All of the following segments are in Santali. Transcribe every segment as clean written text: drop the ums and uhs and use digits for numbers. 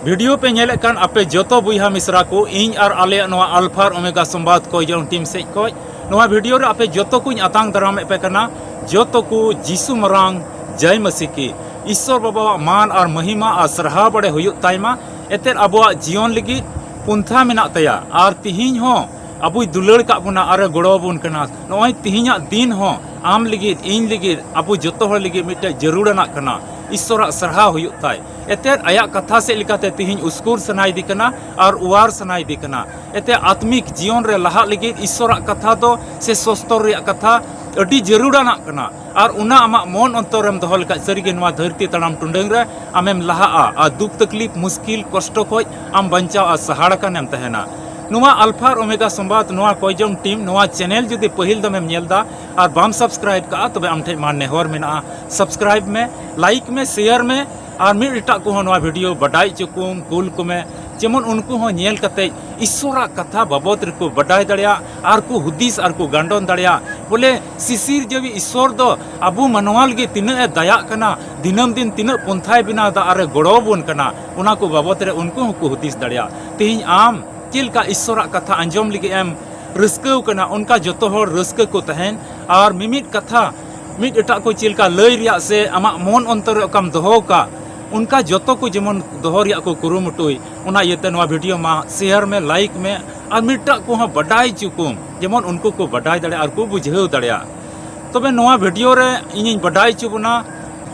वीडियो पे नेले कान आपे जोतो बुइहा मिश्रा को इन और आले नवा अल्फा और ओमेगा संवाद को जौन टीम से को नवा वीडियो रे आपे जोतो को आतांग दराम पे कना जोतो को जीसु मरांग जय मसीह की ईश्वर बाबा मान और महिमा और सरहा बड़े हुयुक ताइमा एतेर अबुआ जीवन लगी पुंथा मेना तया और तिहिन हो अबुई दुलड़ का बुना और गड़ो बुन कना नोय तिहिना दिन हो आम लगी इन लगी अबु जोतो हर लगी मिटे जरूरना कना ईश्वर सरहा हुयुक ताय एतेर आया कथा से लिकाते तिहिन उस्कुर सनाई दिकना और उवार सनाई दिकना एते आत्मिक जीवन रे लहा लगी ईश्वर कथा दो से सोस्तर रे कथा अड़ी जरूरना कना और उना आमा मन अंतरम दहल का सरीगे नवा धरती तड़ाम टुंडंग रे आमेम लहा आ दुख तकलीफ मुश्किल कष्ट खोज आम बंचाव आ सहाड़ा कानेम तहना नुआ अल्फा और ओमेगा संवाद नुआ कोयजोंग टीम नुआ चैनल जुदी पहिल दमेम नेलदा और बाम सब्सक्राइब का तबे आमठे मान नेहर मेना सब्सक्राइब में लाइक में शेयर में और मिड इटा को नुआ वीडियो बडाई चुकुम कुल को में जेमन उनको हो नेल कते ईश्वरा कथा बाबत रे को बडाई दड़िया और को हुदिस और को गांडोन दड़िया बोले सिसिर जबी ईश्वर दो अबु मनवाल गे तिना दया कना दिनम दिन तिना पंथाय बिना दा अरे गड़ो बुन कना उना को बाबत रे उनको को हुदिस दड़िया तेहिं आम चिलका ईश्वरा कथा अंजम लगे एम रस्कव कना उनका जोतो हर रस्क को तहन और मिमिट कथा मिट एटा को चिलका लय रिया से आमा मन अंतर कम दोहो का उनका जोतो को जेमन दोहो रिया को कुरुमुटुई उना येते नवा वीडियो मा शेयर में लाइक में और मिटा को हा बडाई चुकुम जेमन उनको को बडाई दड़े और को बुझेव दड़िया तबे नवा वीडियो रे इनिन बडाई चुबना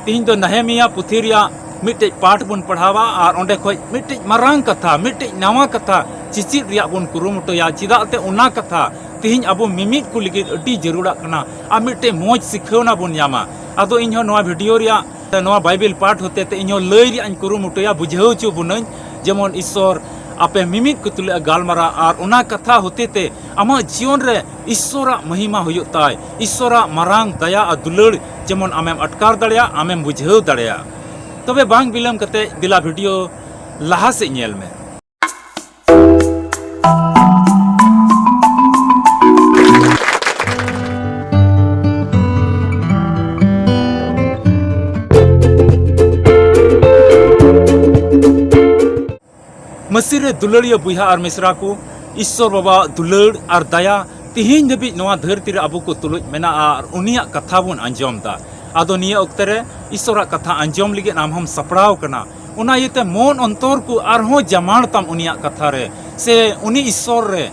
तिहिन दो नहेमिया पुथी रिया मिटे पाठ बन पढ़ावा और ओंडे खोज मिटे मारांग कथा मिटे नवा कथा चिचित रिया बन कुरुमुटुया चिदाते उना कथा तिहिन अबो मिमिट को लगी अडी जरूरा कना आ मिटे मोज सिखौना बन यामा आदो इनहो नवा वीडियो रिया नवा बाइबल पाठ होते ते इनहो लय रिया कुरुमुटुया बुझाव चु बुनन जेमन ईश्वर आपे मिमिट को तुले गालमारा और उना कथा होते ते आमा जीवन रे ईश्वरा महिमा हुयुक ताय ईश्वरा मारांग दया आ दुलड़ जेमन आमेम अटकार दड़िया आमेम बुझाव दड़िया तबे बांग बिलम कते दिला वीडियो लहा से नेल में मसीह रे दुलड़िया बुहा और मिश्रा को ईश्वर बाबा दुलड़ और दया तिहिन धबी नवा धरती रे अबु को तुलुज मेना और उनिया कथा बन अंजम दा आदो निया ओक्ते रे ईश्वरा कथा अंजम लगे नाम हम सपड़ाव कना उना येते मन अंतर को आरहों जमाण ताम उनिया कथा रे से उनी ईश्वर रे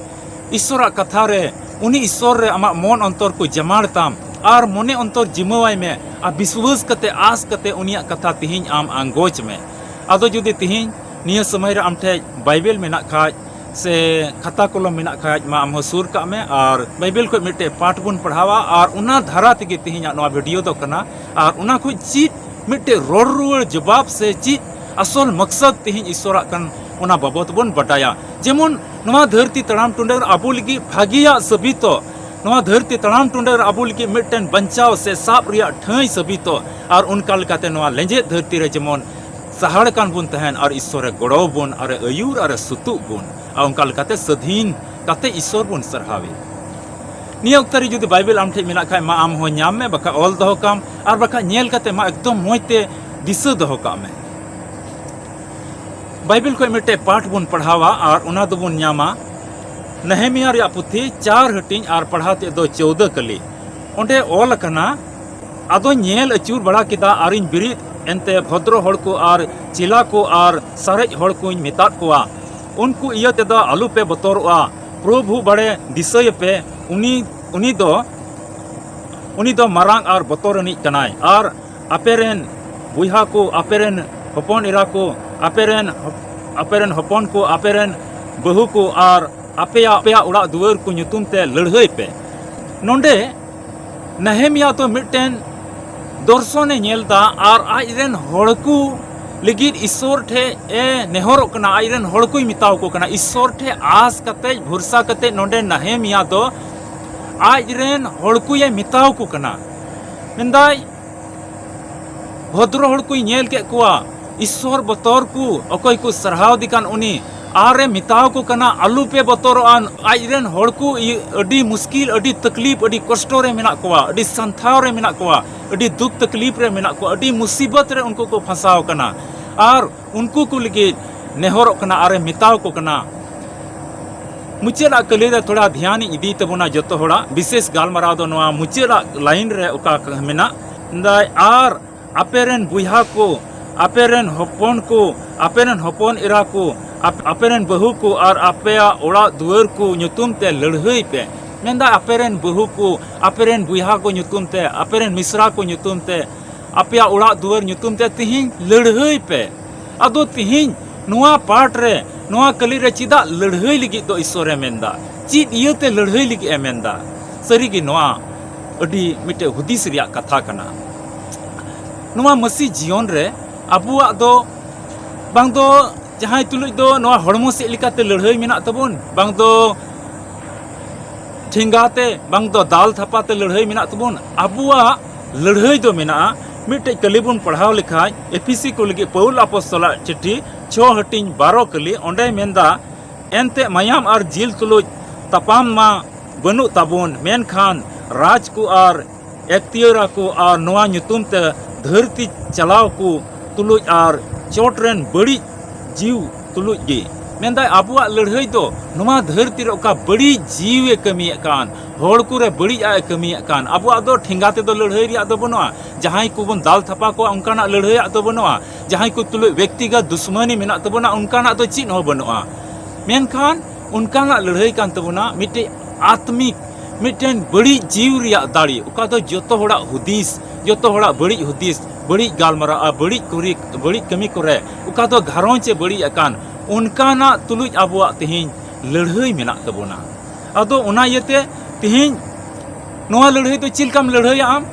ईश्वरा कथा रे उनी ईश्वर रे आमा मन अंतर को जमाण ताम और मने अंतर जिमवाई में आ विश्वास कते आस कते उनिया कथा तिहिन आम आंगोच में आदो जुदी तिहिन निया समय रे आमठे बाइबल मेना खाज से खाता कलम मेना खाज मा आम सुर का में और बाइबल को मिटे पाठ बन पढ़ावा और उना धारा तेगे तिहिना नवा वीडियो दो कना और उना को चीत मिटे रोड रुआर जवाब से चीत असल मकसद तिहिन ईश्वरा कन उना बाबत बन बटाया जेमन नवा धरती तड़ाम टुंडर आबु लगी भागिया सबितो नवा धरती तड़ाम टुंडर आबु लगी मिटन बंचाव से साप रिया ठई सबितो और उनका लकाते नवा लेंजे धरती रे जेमन सहाड़ कान बुन तहन और ईश्वर गड़ो बुन और अयूर और सुतु बुन और उनका लकाते सधीन काते ईश्वर बुन सरहावे निया उक्तरी जुदी बाइबल आम ठे मेना खाय मा आम हो न्याम में बका ऑल दहो काम और बका नेल काते मा एकदम मोयते दिस दहो काम में बाइबल को मिटे पाठ बुन पढ़ावा और उना दो बुन न्यामा नहेमिया रिया पुथी 4 हटिंग और पढ़ाते दो 14 कली ओंडे ऑल कना आदो नेल अचूर बड़ा किदा आरिन बिरिद एनते भद्र हड़ को और चिला को और सारेज हड़ को मेता कोआ उनको इया तेदा आलू पे बतौरआ प्रभु बड़े दिसय पे उनी दो मारांग और बतौरनी कनाय और अपेरेन बुहा को अपेरेन हपन इरा को अपेरेन हपन को अपेरेन बहु को और अपेया उड़ा दुआर को nyutum ते लड़हई पे नोंडे नहेमिया तो मिटन दर्शने नेलदा और आजरेन हड़कू लगी ईश्वर ठे नेहरों कना आजरेन हड़कू मिताव को कना ईश्वर ठे आस कते भरोसा कते नोंडे नहेमिया दो आजरेन हड़कू ये मिताव को कना मेंदाय भद्र हड़कू नेल के कुआ ईश्वर बतौर को अकोय को सरहाव दिकान उनी आरे मिताव को कना आलू पे बतौरआन आजरेन हड़कू अडी मुश्किल अडी तकलीफ अडी कष्टो रे मेना कोआ अडी संथाव रे मेना कोआ अडी दुख तकलीफ रे मेना कोआ अडी मुसीबत रे उनको को फंसाव कना और उनको को लगे नेहरों कना आरे मिताव को कना मुचादा कली रे थोड़ा ध्यान इदी तबना जतो होड़ा विशेष गालमाराव दो नोआ मुचादा लाइन रे ओका मेना दाय आर अपेरेन बुहा को अपेरेन हपन इरा को अपेरेन बहु को और अपेया ओड़ा दुआर को नुतुम ते लड़हई पे मेंदा अपेरेन बहु को अपेरेन बुहा को नुतुम ते अपेरेन मिश्रा को नुतुम ते अपेया ओड़ा दुआर नुतुम ते तिहिं लड़हई पे अदो तिहिं नुआ पार्ट रे नुआ कली रे चिदा लड़हई लगी दो ईश्वरे मेंदा चिद इयते लड़हई लगी ए मेंदा सरी गी नुआ अडी मिटे हुदिस रिया कथा कना नुआ मसी जीवन रे अबुआ दो बांग दो जहां तुलुज दो नुआ हड़मो से लिकाते लड़हई मेना तबुन बांग दो ठिंगाते बांग दो दाल थापाते लड़हई मेना तबुन अबुआ लड़हई दो मेना मिटे कलीबुन पढ़ाव लिखाय एपीसी को लगी पौल अपोस्तला चिट्ठी 6 हटिंग 12 कली ओंडे मेंदा एनते मायाम और जिल तुलुज तपाम मा बनु ताबुन मेनखान राज को और एक्तियरा को और नोआ नुतुम ते धरती चलाव को तुलुज और चोटरेन बड़ी जीव तुलुज गे मेंदा अबुआ लड़हई दो नोआ धरती रे ओका बड़ी जीवे कमी कान होड़ को रे बड़ी आ कमी कान अबुआ दो ठिंगाते दो लड़हई रिया दो बनुआ जहां को बन दाल थपा को उनकाना लड़हई दो बनुआ जहां को तुलुज व्यक्तिगत दुश्मनी मेना तबना उनकाना तो चिन हो बनुआ मेनखान उनकाना लड़हई कान तबना मिटे आत्मिक मिटेन बड़ी जीव रिया दाड़ी ओका दो जतो होड़ा हुदिस जतो होड़ा बड़ी हुदिस बड़ी गालमारा बड़ी कुरी बड़ी कमी करे ओका दो घरों चे बड़ी अकान उनकाना तुलुज अबुआ तिहिं लड़हई मेना तबना अदो उना यते तिहिं नोआ लड़हई तो चिलकाम लड़हई आम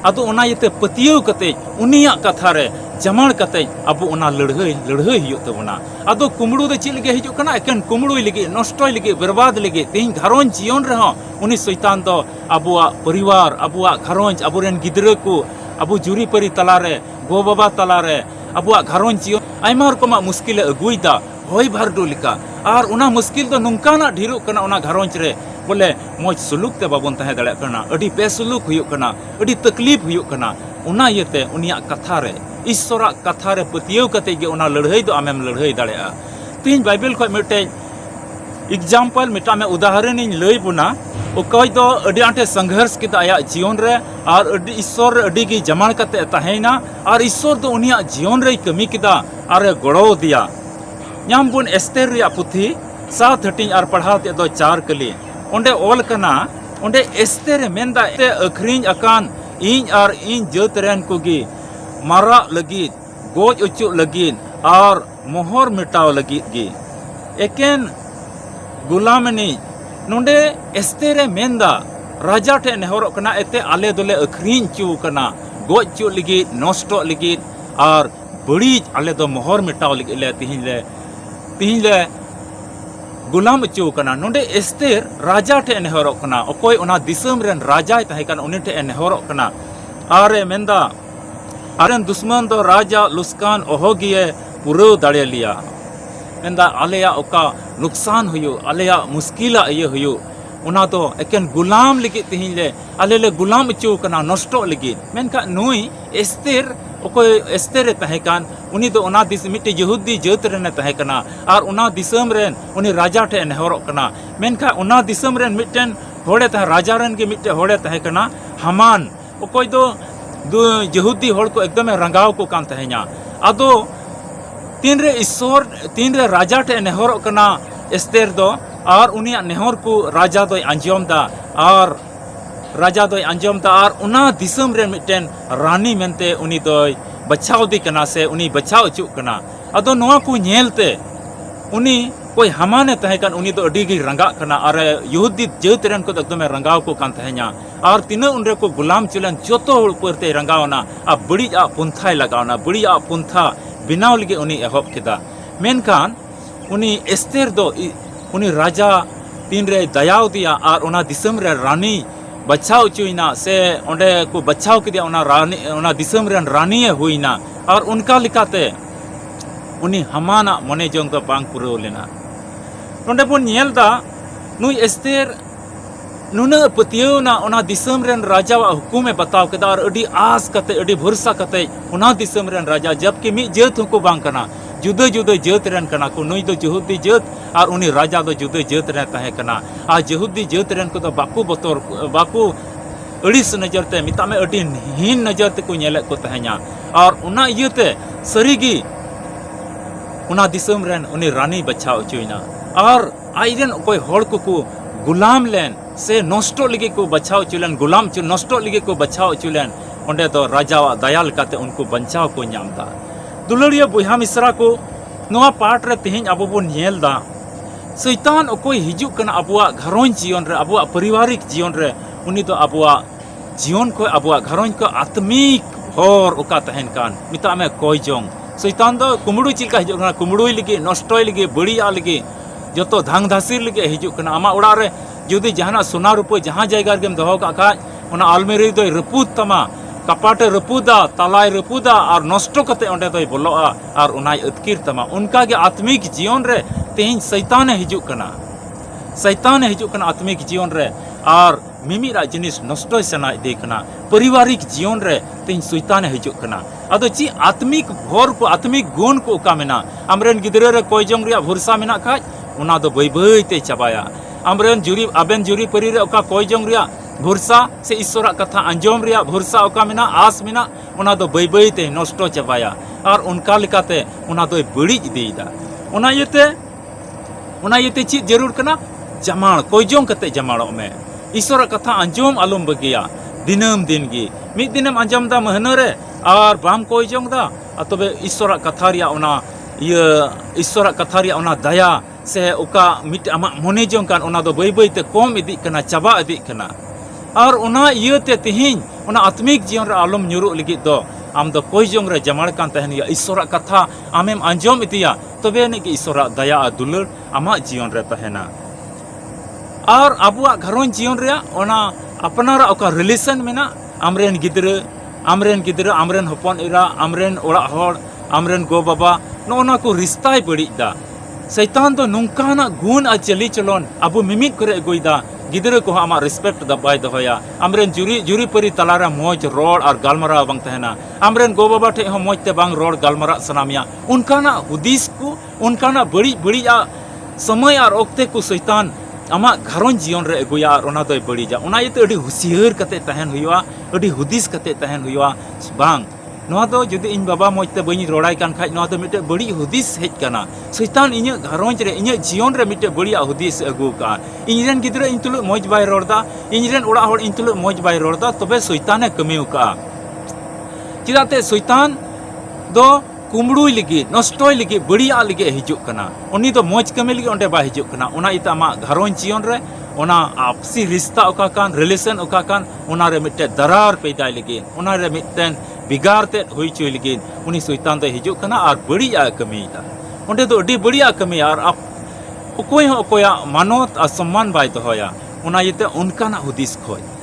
अदो उना यते पतियो कते उनिया कथा रे जमण कते अबु उना लड़हई हियो तबना अदो कुमड़ू दे चिल लगे हिजु कना एकन कुमड़ू लगे नष्टय लगे बर्बाद लगे तिहिं घरों जीवन रे हो उनी शैतान दो अबुआ परिवार अबुआ घरों अबुरेन गिदरा को अबु जुरी परी तलारे गो बाबा तलारे अबुआ घरों जीवन आयमा रकमा मुश्किल अगुइदा होय भारडो लिका और उना मुश्किल दो नुंकाना ढेरो कना उना घरों रे बोले मौज सुलूक ते बाबन तहे दड़े कना अडी बेसुलूक हुयो कना अडी तकलीफ हुयो कना उना येते उनिया कथा रे ईश्वरा कथा रे पतियो कते गे उना लड़हई दो आमेम लड़हई दड़ेआ तीन बाइबल खो मिटे एग्जाम्पल मिटा में उदाहरण इन लई बुना ओकय दो अडी आंटे संघर्ष किदा आया जीवन रे और अडी ईश्वर अडी गी जमान कते तहेना और ईश्वर दो उनिया जीवन रे कमी किदा और गड़ो दिया नाम बुन एस्तेर रिया पुथी 7 हटिंग और पढ़ाते दो 4 कली ओंडे ओल कना ओंडे एस्तेर मेंदा ते अखरिंग अकान इन और इन जत रेन कोगी मारा लगी गोज उचु लगी और मोहर मिटाव लगी गी एकेन गुलामनी नोंडे एस्तेरे मेंदा राजा ठे नेहरो कना एते आले दोले अखरिंग चु कना गोज चु लगी नष्ट लगी और बड़ी आले दो मोहर मिटाव लगी ले तिहिं ले गुलाम चु कना नोंडे एस्तेर राजा ठे नेहरो कना ओकोय ओना दिसम रेन राजा तहे कना उनि ठे नेहरो कना आरे मेंदा आरेन दुश्मन दो राजा लुस्कान ओहोगिए पुरो दाड़े लिया मेंदा आलेया ओका नुकसान हुयो आलेया मुश्किला ये हुयो उना तो एकेन गुलाम लगी तिहिं ले आले ले गुलाम चु कना नष्टो लगी मेनका नुई एस्तेर ओकोय एस्तेरे तहे कान उनी दो उना दिस मिटे यहूदी जात रेने तहे कना और उना दिसम रेन उनी राजा ठे नेहरो कना मेनका उना दिसम रेन मिटेन होड़े तहे राजा रेन के मिटे होड़े तहे कना हमान ओकोय दो यहूदी होड़ को एकदम रंगाव को कान तहे냐 अदो तीन रे ईश्वर तीन रे राजा ठे नेहरो कना एस्तेर दो और उनिया नेहर को राजा दोय अंजम दा और राजा दोय अंजम दा और उना दिसम रे मिटेन रानी मेनते उनी दोय बचाव दी कना से उनी बचाव चु कना अदो नोआ को नेलते उनी कोई हमाने तहे कान उनी दो अडी गी रंगा कना और यहूदी जात रेन को एकदम रंगाव को कान तहे냐 और तीना उनरे को गुलाम चलन जोतो परते रंगावना आ बड़ी आ पुंथाय लगावना बड़ी आ पुंथा बिनाव लगे उनी एहब केदा मेनखान उनी एस्तेर दो उनी राजा तीन रे दयाव दिया और उना दिसम रे रानी बचाव चुइना से ओंडे को बचाव के दिया उना रानी उना दिसम रेन रानी हुईना और उनका लिकाते उनी हमाना मने जोंग तो बांग पुरो लेना नोंडे बन नेलदा नुई एस्तेर नुना पतियोना उना दिसम रेन राजा हुकुमे बताव केदा और अडी आस कते अडी भरोसा कते उना दिसम रेन राजा जबकि मी जेत को बांग कना जुदा जुदा जात रेन कना को नुई दो यहूदी जात और उनी राजा दो जुदा जात रे तहे कना आ यहूदी जात रेन को बाकू बतर बाकू अड़िस नजर ते मिता में अड़ी हीन नजर ते को नेले को तहे냐 और उना इयते सरीगी उना दिसम रेन उनी रानी बचाव चुइना और आइरन कोई होड़ को गुलाम लेन से नष्ट लगे को बचाव चुलेन गुलाम चु नष्ट लगे को बचाव चुलेन ओंडे तो राजा दयाल काते उनको बचाव को नामदा दुलड़िया बुहा मिश्रा को नोआ पार्ट रे तेहें अब बन नेलदा शैतान अकोय हिजुक कना अबुआ घरों जीवन रे अबुआ पारिवारिक जीवन रे उनी तो अबुआ जीवन को अबुआ घरों को आत्मिक भोर ओका तहन कान मिता में कोई जोंग शैतान दो कुमड़ू चिलका हिजुक कना कुमड़ुई लगे नष्टय लगे बड़िया लगे जो धांग धासिर लगे हिजुक कना आमा उड़ा रे जुदी जहाना सोना रुपये जहाँ जगह रेम दहो का खाज ओना अलमेरी दो रपूद तमा कपाटे रपूदा तलाय रपूदा और नष्ट कते ओंडे दो बोलोआ और उनाय अतकिर तमा उनका के आत्मिक जीवन रे तेहिं शैतान हिजुक कना शैतान हिजुक कना आत्मिक जीवन रे और मिमिरा जिनिस नष्ट सना दे कना पारिवारिक जीवन रे तेहिं शैतान हिजुक कना अदो ची आत्मिक भोर को आत्मिक गुण को का मेना आमरेन गिदरे रे कोई जोंग रिया भरोसा मेना खाज उना दो बई बई ते चाबाया आमरेन जुरी आबेन जुरी परी रे ओका कोई जोंग रिया भरोसा से ईश्वरा कथा अंजोम रिया भरोसा ओका मेना आस मेना उना दो बई बई ते नष्ट चाबाया और उनका लेकाते उना दो बड़ी इदीदा उना येते ची जरूर कना जमाड़ कोई जोंग कते जमाड़ो में ईश्वरा कथा अंजोम आलम बगिया दिनम दिन गी मिद दिनम अंजम दा महनो रे और बाम कोई जोंग दा तबे ईश्वरा कथा रिया उना ईश्वरा कथा रिया उना दया से ओका मिट आमा मने जोंग कान उना दो बई बई ते कम इदी कना चाबा इदी कना और उना इयते तिहिं उना आत्मिक जीवन रे आलम न्युरु लगी दो आम दो कोई जोंग रे जमाड़ कान तहनिया ईश्वरा कथा आमेम अंजम इदिया तबे ने कि ईश्वरा दया दुलर आमा जीवन रे तहना और अबुआ घरों जीवन रे ओना अपनारा ओका रिलेशन मेना आमरेन गिदरे आमरेन हपन इरा आमरेन ओड़ा होड़ आमरेन गो बाबा नोना को रिश्ताय बड़ीदा शैतान तो नोंकाना गुण आ चली चलन अबु मिमित करे अगुइदा गिदरे को आमा रिस्पेक्ट दा बाय दोया आमरेन जुरी परी तलारा मौज रोड और गालमरा बांग तहना आमरेन गो बाबा ठे हो मौज ते बांग रोड गालमरा सनामिया उनकाना हुदिस को उनकाना बड़ी बड़ी समय और ओक्ते को शैतान आमा घरों जीवन रे अगुया और ओना दोय बड़ी जा ओना येते अडी हुसियार कते तहन हुआ अडी हुदिस कते तहन हुआ बांग नोआ दो जुदी इन बाबा मौजते बई रोड़ाई कान खाज नोआ दो मिटे बड़ी हुदिस हेज कना शैतान इᱧ घरों रे इᱧ जीवन रे मिटे बड़िया हुदिस अगु का इñरेन गिदरा इन तुलु मौज बाय रोड़दा इñरेन ओड़ा होड़ इन तुलु मौज बाय रोड़दा तबे शैताने कमिउ का चिदाते शैतान दो कुमड़ुई लगी नष्टय लगी बड़िया लगी हिजुक कना उनी तो मौज कमी लगी ओंडे बा हिजुक कना ओना इता मा घरों जीवन रे ओना आपसी रिश्ता ओका कान रिलेशन ओका कान ओना रे मिटे दरार पैदा लगी ओना रे मिटेन बिगाड़ते हुई चुई लगी उनी शैतान दो हिजुक कना और बड़िया कमीदा ओंडे दो अडी बड़िया कमी और आप अकोया मानत और सम्मान बाय दोया ओना येते उनकाना हुदिस खोज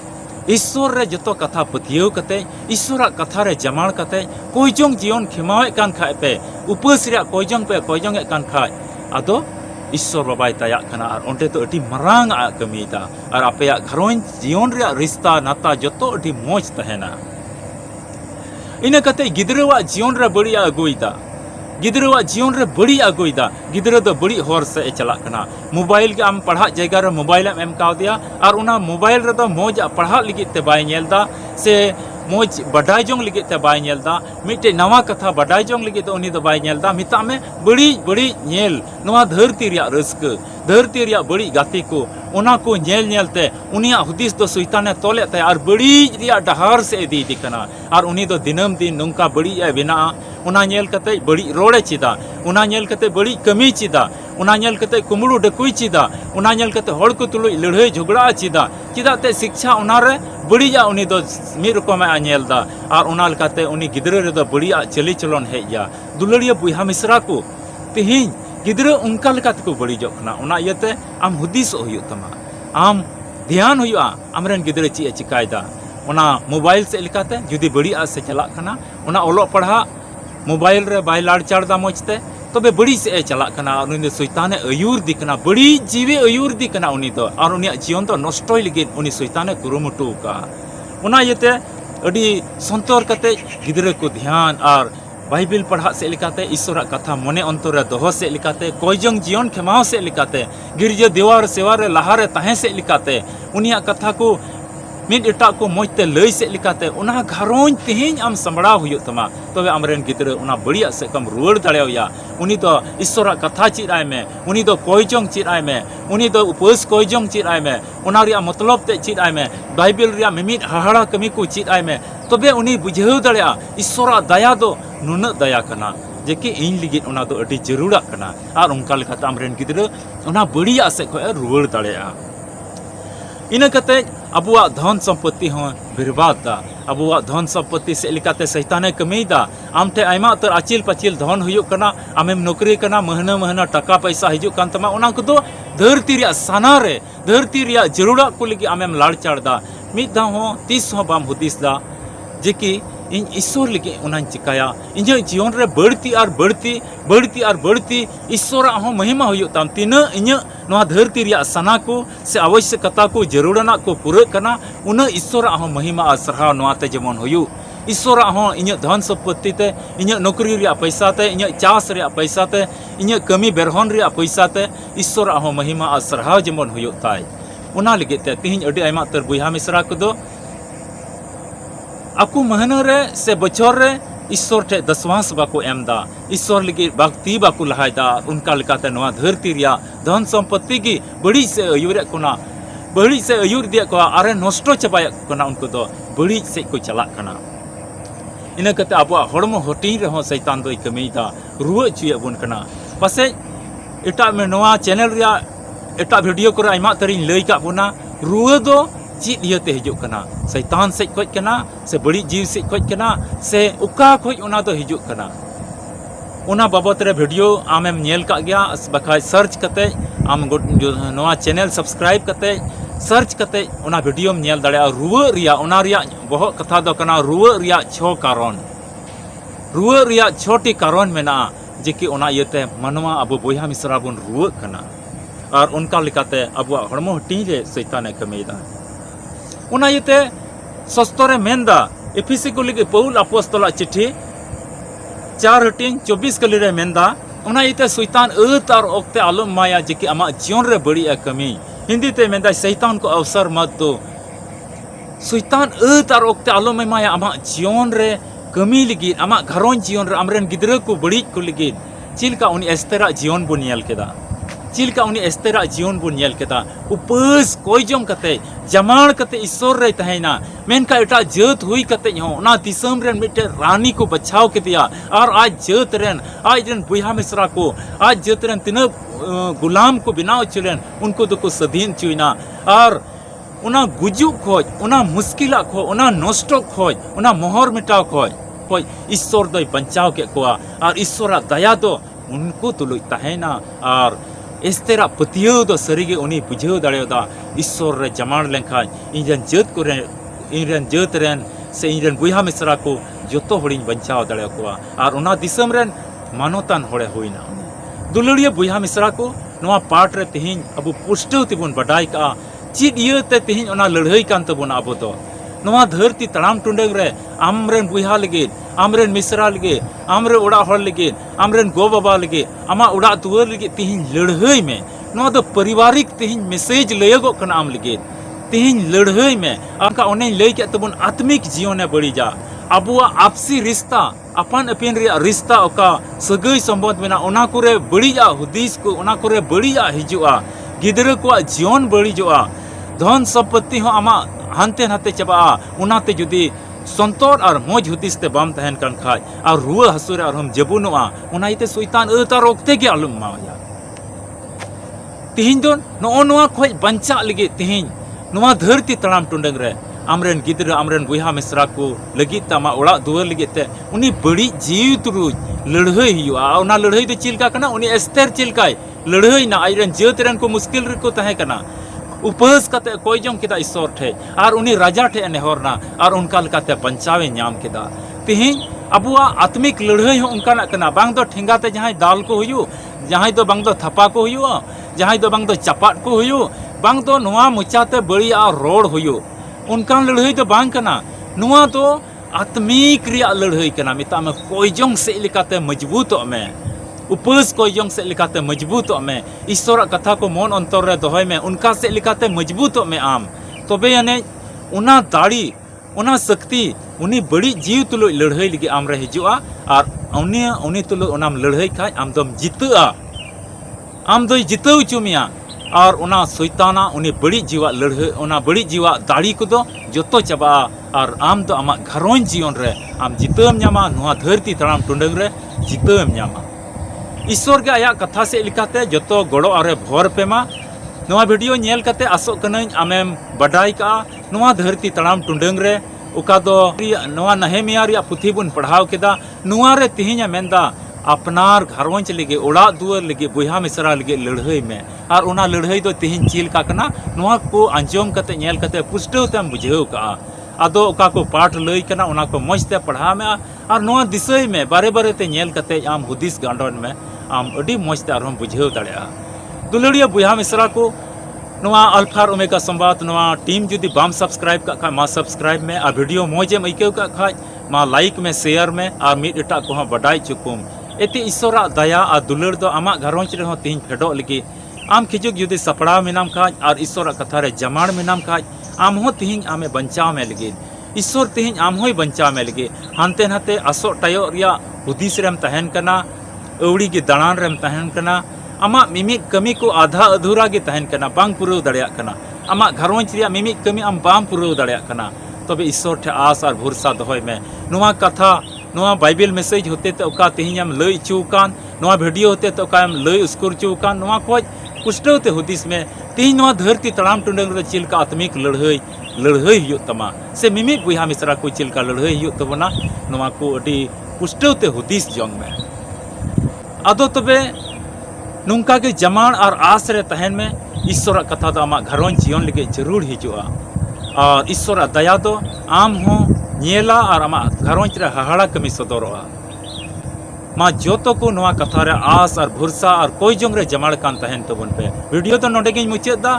ईश्वर रे जतो कथा पतियो कते ईश्वरा कथा रे जमाड़ कते कोई जोंग जीवन खिमावे कान खाय पे उपास रे कोई जोंग पे कोई जोंग कान खाय आदो ईश्वर बाबाय ताया कना और ओंडे तो अडी मरांग आ कमीदा और आपया घरों जीवन रे रिश्ता नाता जतो अडी मौज तहना इना कते गिदरवा जीवन रे बड़िया अगुइदा गिदरवा जीवन रे बड़ी अगुइदा गिदर दो बड़ी होर से चला कना मोबाइल के आम पढ़ा जगह रे मोबाइल एम काव दिया और उना मोबाइल रे दो मौज पढ़ा लगी ते बाय नेलदा से मौज बडाय जोंग लगी ते बाय नेलदा मिटे नवा कथा बडाय जोंग लगी तो उनी दो बाय नेलदा मिता में बड़ी बड़ी नेल नवा धरती रिया रस्क धरती रिया बड़ी गाती को उना को नेल नेलते उनिया हुदिस दो शैताने तोले ते और बड़ी रिया डहार से इदी दिकना और उनी दो दिनम दिन नुंका बड़ी बिना उना नेल कते बड़ी रोड़े चिदा उना नेल कते बड़ी कमी चिदा उना नेल कते कुमड़ू डकुई चिदा उना नेल कते होड़ को तुलु लड़ाई झगड़ा चिदा चिदा ते शिक्षा उना रे बड़िया उनी दो मी रकम नेलदा और उना लकाते उनी गिदरे रे दो बड़िया चली चलन हेया दुलड़िया बुहा मिश्रा को तिहिं गिदरे उनका लकाते को बड़ी जोखना उना इयते आम हुदिस हुयु तमा आम ध्यान हुआ आमरेन गिदरे ची चिकायदा उना मोबाइल से लिकाते जुदी बड़िया से चला खाना उना ओलो पढ़ा मोबाइल रे बाय लाड़ चाड़दा मजते तबे बड़ी से चला कना उनी शैताने अयूर दिकना बड़ी जीवे अयूर दिकना उनी दो और उनी जीवन तो नष्टय लगी उनी शैताने कुरुमुटु का उना येते अडी संतर कते गिदरे को ध्यान और बाइबिल पढ़ा से लिकाते ईश्वर कथा मने अंतरे दोहो से लिकाते कोईजंग जीवन खेमाव से लिकाते गिरजा देवार सेवारे लहारे तहे से लिकाते उनिया कथा को मिड एटा को मजते लई से लिकाते उना घरोंज तिहिन आम संबड़ाव हुयो तमा तबे आमरेन गिद्र उना बढ़िया से कम रुआड़ दाड़ेया उनी तो ईश्वर कथा चिराय में उनी तो कोईजंग चिराय में उनी तो उपवास कोईजंग चिराय में उना रिया मतलब ते चिराय में बाइबिल रिया मिमिद हाहाड़ा कमी को चिराय में तबे उनी बुझाव दाड़ेया ईश्वर दया दो नुना दया कना जेके इन लिगित उना दो अति जरूरा कना आर उनका लेखाते आमरेन गिद्र उना बढ़िया से को रुआड़ दाड़ेया इना कते अबुआ धन सम्पत्ति हो बर्बाद दा अबुआ धन सम्पत्ति से लिकाते शैताने कमीदा आमते आयमा तर आचिल पाचिल धन हुयो कना आमेम नौकरी कना महीना महीना टका पैसा हिजु कान तमा उना को धरती रिया साना रे धरती रिया जरूरा को लगी आमेम लाड़ चाड़दा मिद दा हो तीस हो बाम हुदिस दा जेकी इन ईश्वर लगे उना चिकाया इन जीवन रे बढ़ती और बढ़ती बढ़ती और बढ़ती ईश्वर हो महिमा हुयो ताम तीन इन नवा धरती रिया सना को से आवश्यकता को जरूरना को पूरा करना उन ईश्वर हो महिमा और सरहा नवाते जेमन हुयो ईश्वर हो इन धन सम्पत्ति ते इन नौकरी रिया पैसा ते इन चास रिया पैसा ते इन कमी बेरहन रिया पैसा ते ईश्वर हो महिमा और सरहा जेमन हुयो ताई उना लगे ते तिहिन अडी आयमा तर बुया मिश्रा को aku mahana re se bocor re ईश्वर ठे दसवांस बाको एमदा ईश्वर लगी भक्ति बाको लहायदा उनका लेकाते नवा धरती रिया धन सम्पत्ति की बड़ी से अयुर कोना बड़ी से अयुर दिया को आरे नष्टो चबाय कोना उनको दो बड़ी से को चला कना इन कते अब हड़मो हटी रहो शैतान दो कमीदा रुआ चुया बन कना पासे एटा में नवा चैनल रिया एटा वीडियो को आइमा तरिन लई का बोना रुआ दो चीज इयते हिजुक कना शैतान से खोज कना से बड़ी जीव से खोज कना से उका खोज उना दो हिजुक कना उना बाबत रे वीडियो आमेम नेल का गया बखा सर्च कते आम नवा चैनल सब्सक्राइब कते सर्च कते उना वीडियो में नेल दाड़े रुआ रिया उना रिया बहुत कथा दो कना रुआ रिया 6 कारण रुआ रिया 6टी कारण मेना जेकि उना इयते मनवा अब बोया मिश्रा बन रुआ कना और उनका लेकाते अब हड़मो हटी रे शैताने कमीदा उना इते सस्तरे मेंदा एफिसी को लगे पौल अपोस्तला चिट्ठी 4 हटिंग 24 कली रे मेंदा उना इते शैतान अत और ओक्ते आलम माया जेकि आमा जीवन रे बड़ी कमी हिंदी ते मेंदा शैतान को अवसर मत दो शैतान अत और ओक्ते आलम माया आमा जीवन रे कमी लगी आमा घरों जीवन रे आमरेन गिद्रा को बड़ी को लगी चिलका उनी एस्तेरा जीवन बन नेल केदा चिलका उनी एस्तेरा जीवन बन नेल केदा उपस कोईजम कते जमाण कते ईश्वर रे तहेना मेनका एटा जत हुई कते हो ना दिसम रेन मिटे रानी को बचाव के दिया और आज जत रेन आज रेन बुया मिश्रा को आज जत रेन तीन गुलाम को बिनाव चुलेन उनको तो को सधीन चुइना और उना गुजु खोज उना मुश्किला खो उना नष्टो खोज उना मोहर मिटाव खोज ईश्वर दो बचाव के कोआ और ईश्वर दया दो उनको तुलुई तहेना और एस्तेरा पतियो दो सरीगे उनी बुझाव दाड़ेदा ईश्वर रे जमाण लेखान इनरन जत को इनरन जत रेन से इनरन बुया मिश्रा को जोतो हड़िन बचाव दाड़े कोआ और उना दिसम रेन मानोतान होड़े होइना दुलड़िया बुया मिश्रा को नवा पाठ रे तिहिन अब पुष्टव तिबुन बडाई का चिद इयते तिहिन उना लड़ाई कान तबुन अब दो नवा धरती तड़ाम टुंडंग रे आमरेन बुया लगे आमरेन मिश्रा लगे आमरे उड़ा हड़ लगे आमरेन गो बाबा लगे आमा उड़ा दुआर लगे तिहिन लड़ाई में नवा दो पारिवारिक तिहिन मैसेज लयगो कना आम लगे तिहिन लड़ाई में आका ओने लय के तबुन आत्मिक जीवन बड़ी जा अबुआ आपसी रिश्ता अपन अपिन रे रिश्ता ओका सगई संबंध मेना ओना कुरे बड़ीजा हुदीस को ओना कुरे बड़ीजा हिजुआ गिदरा को जीवन बड़ीजोआ धन सम्पत्ति हो आमा हानते नाते चबा उनाते जुदी संतोर और मौज हुदीस ते बाम तहन कन खाय और रुआ हसुरे और हम जबुनोआ उना इते शैतान अतार ओक्ते के आलुम माया तिहिन दो नो नोआ खोज बंचा लगे तिहिन नोआ धरती तड़ाम टुंडंग रे आमरेन गिद्रा आमरेन बुया मिश्रा को लगी तमा उड़ा दुआर लगी ते उनी बड़ी जीव तुरु लड़ाई हुआ उना लड़ाई दो चिलका कना उनी एस्तेर चिलकाय लड़ाई ना आइरन जत रेन को मुश्किल रे को तहे कना उपस कते कोई जम केदा ईश्वर ठे और उनी राजा ठे नेहरना और उनका लकाते बंचावे नाम केदा तिहिन अबुआ आत्मिक लड़ाई हो उनका कना बांग दो ठेंगाते जहां दाल को हुयु जहां दो बांग दो थपा को हुयु जहां दो बांग दो चपाट को हुयु बांग दो नोआ मुचाते बड़ी आ रोड हुयु उनका लड़ाई दो बांग कना नोआ दो आत्मिक रिया लड़ाई कना मिता में कोयजोंग से लेकाते मजबूत में उपास कोयजोंग से लेकाते मजबूत में ईश्वर कथा को मन अंतर रे दोहय में उनका से लेकाते मजबूत में आम तबे यानी उना दाड़ी उना शक्ति उनी बड़ी जीव तुलो लड़ाई लगे आम रे हिजुआ और उनी तुलो उनाम लड़ाई खाय आम दम जितआ आम दो जितव चुमिया और उना शैताना उनी बड़ी जीवा लड़ाई उना बड़ी जीवा दाड़ी को दो जोतो चबा और आम दो आमा घरों जीवन रे आम जितम न्यामा नुआ धरती तड़ाम टुंडंग रे जितम न्यामा ईश्वर के आया कथा से लिखाते जोतो गड़ो आरे भोर पेमा नुआ वीडियो नेल कते आसो कनई आमेम बडाई का नुआ धरती तड़ाम टुंडंग रे उका दो नुआ नहेमिया रिया पुथी बुन पढ़ाव केदा नुआ रे तिहिnya मेंदा अपनार घरवंच लगे ओड़ा दुआर लगे बुहा मिसरा लगे लड़ाई में और उना लड़ाई दो तिहिन चिल का कना नुआ को अंजोम कते नेल कते पुष्टव तम बुझेव का आदो ओका को पाठ लई कना उना को मजते पढ़ा में और नुआ दिसई में बारे बारे ते नेल कते आम हुदिस गांडन में आम अडी मजते आरम बुझेव दाड़िया दुलड़िया बुहा मिसरा को नुआ अल्फार ओमेगा संवाद नुआ टीम जुदी बाम सब्सक्राइब का खा मा सब्सक्राइब में आ वीडियो मौजेम आइकेव का खा मा लाइक में शेयर में आ मिड एटा को बडाई चुकुम एते ईश्वरा दया आ दुलड़ दो आमा घरोंच रे तिहिन फेडो लगी आम खिजुक जुदी सपड़ा मेनाम खा और ईश्वरा कथा रे जमाड़ मेनाम खा आम हो तिहिन आमे बंचाव में लगी ईश्वर तिहिन आम होय बंचाव में लगी हानते नाते आसो टायो रिया हुदिस रेम तहन कना अवड़ी के दाड़ान रेम तहन कना आमा मिमिक कमी को आधा अधूरा के तहन कना बांग पुरव दाड़िया कना आमा घरोंच रिया मिमिक कमी आम बाम पुरव दाड़िया कना तबे ईश्वर ठे आस और भरोसा दोहय में नुआ कथा नुआ बाइबल मैसेज होते तो ओका तिहिन लई चुकान नुआ वीडियो होते तो ओका लई उसकुर चुकान नुआ खोज पुष्टव ते हुदिस में तिहिन नुआ धरती तड़ाम टुंडंग रे चिलका आत्मिक लड़ाई हुयो तमा से मिमिक बुहा मिसरा को चिलका लड़ाई हुयो तबना नुआ को अडी पुष्टव ते हुदिस जोंग में आदो तबे नुंका के जमाण और आस रे तहन में ईश्वर कथा दो आमा घरों जीवन लगे जरूर हिजुआ और ईश्वर दया दो आम हो नेला और आमा घरों रे हहाड़ा कमी सदरोआ मा जोतो को नुआ कथा रे आस और भरोसा और कोई जोंग रे जमाड़ कान तहन तबन पे वीडियो तो नोडे गिन मुचेद दा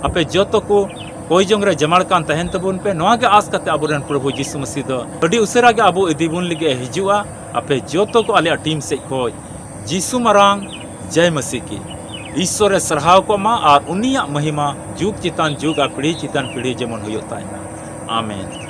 आपे जोतो को कोई जोंग रे जमाड़ कान तहन तबन पे नुआ के आस कते अबुरन प्रभु यीशु मसीह दो अडी उसरा के अबो इदीबुन लगे हिजुआ आपे जोतो को आले टीम से खोज यीशु मरांग जय मसीह की ईश्वर सरहाव को मा और उनिया महिमा जुग चितान जुग और पीढ़ी चितान पीढ़ी जेमन हुयो ताइना आमेन।